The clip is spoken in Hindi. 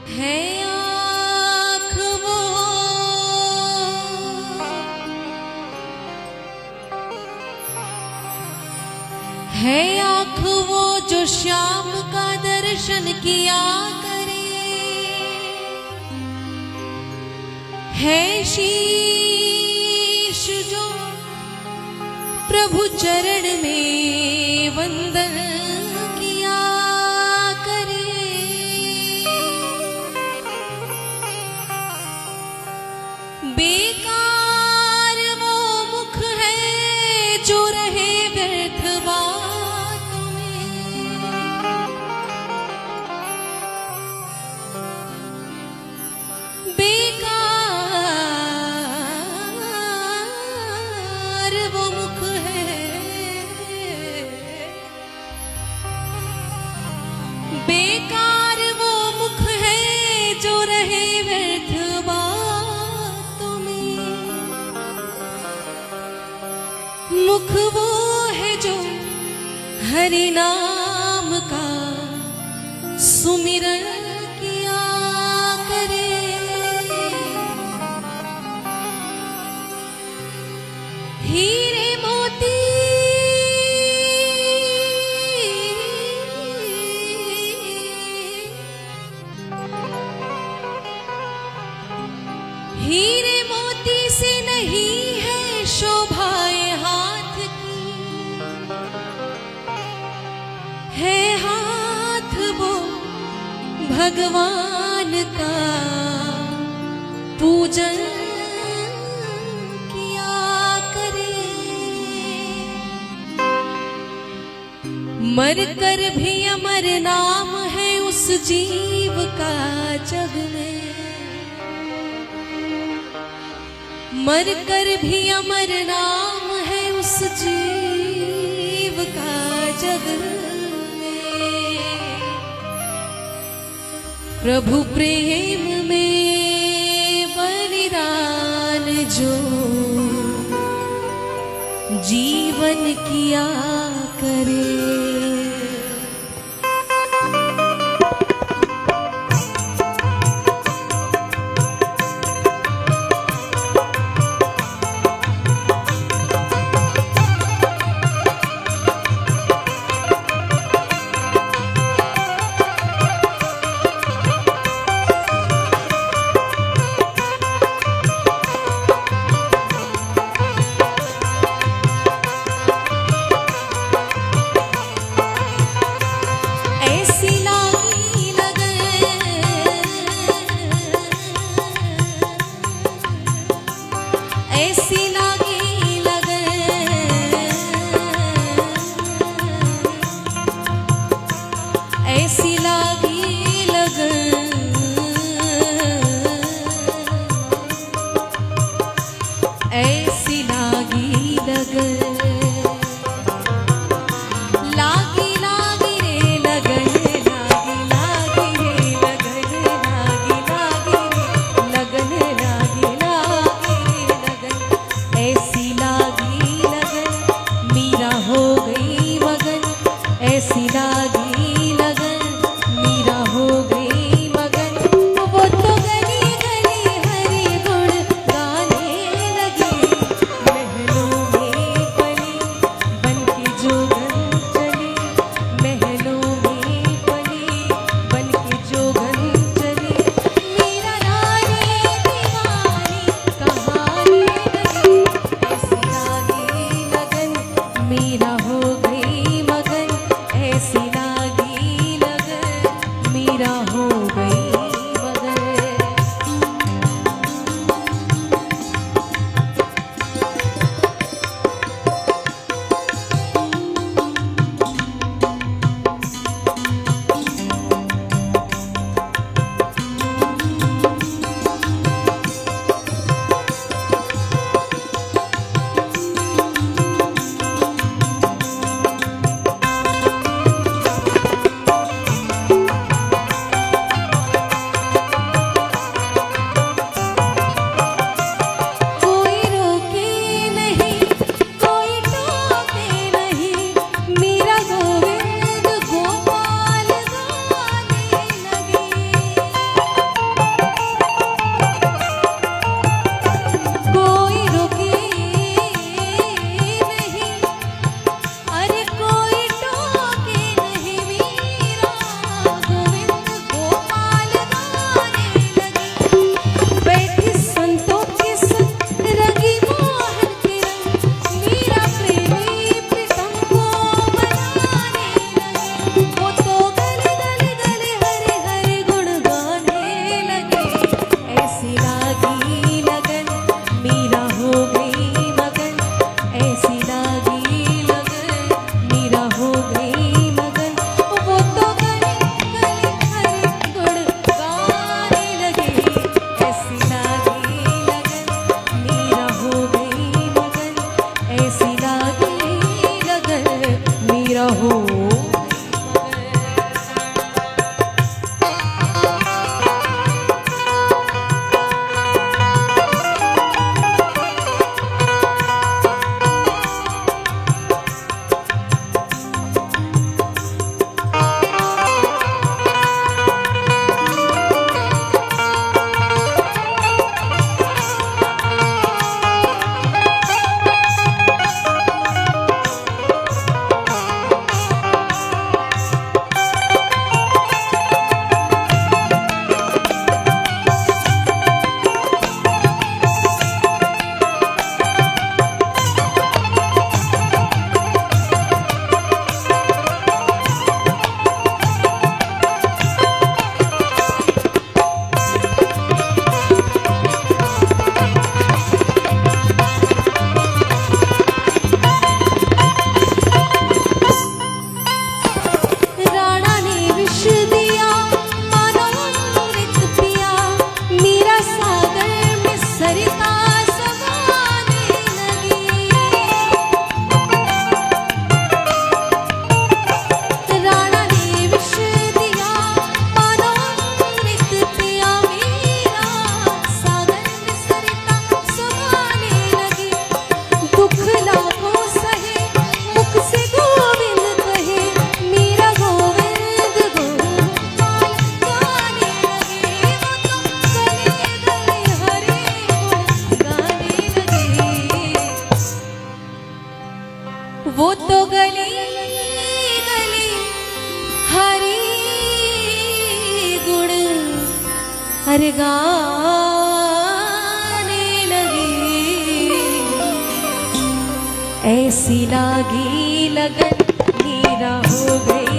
है आँख वो, है आँख वो जो श्याम का दर्शन किया करे, है शीश जो प्रभु चरण में वंदन किया करे, बेकार वो मुख है जो रहे व्यर्थ बातों में, बेकार वो मुख है, बेकार वो मुख है जो रहे व्यर्थ बातों में, मुख वो है जो हरि नाम का सुमिरन किया करे, हीरे मोती हीरे मोती से नहीं है शोभाए हाथ की, है हाथ वो भगवान का पूजन किया करे, मर कर भी अमर नाम है उस जीव का जग में, मर कर भी अमर नाम है उस जीव का जग में, प्रभु प्रेम में बलिदान जो जीवन किया करे। ऐसी लागी लगन मीरा फिर गाने लगी, ऐसी लागी लगन हीरा हो गई।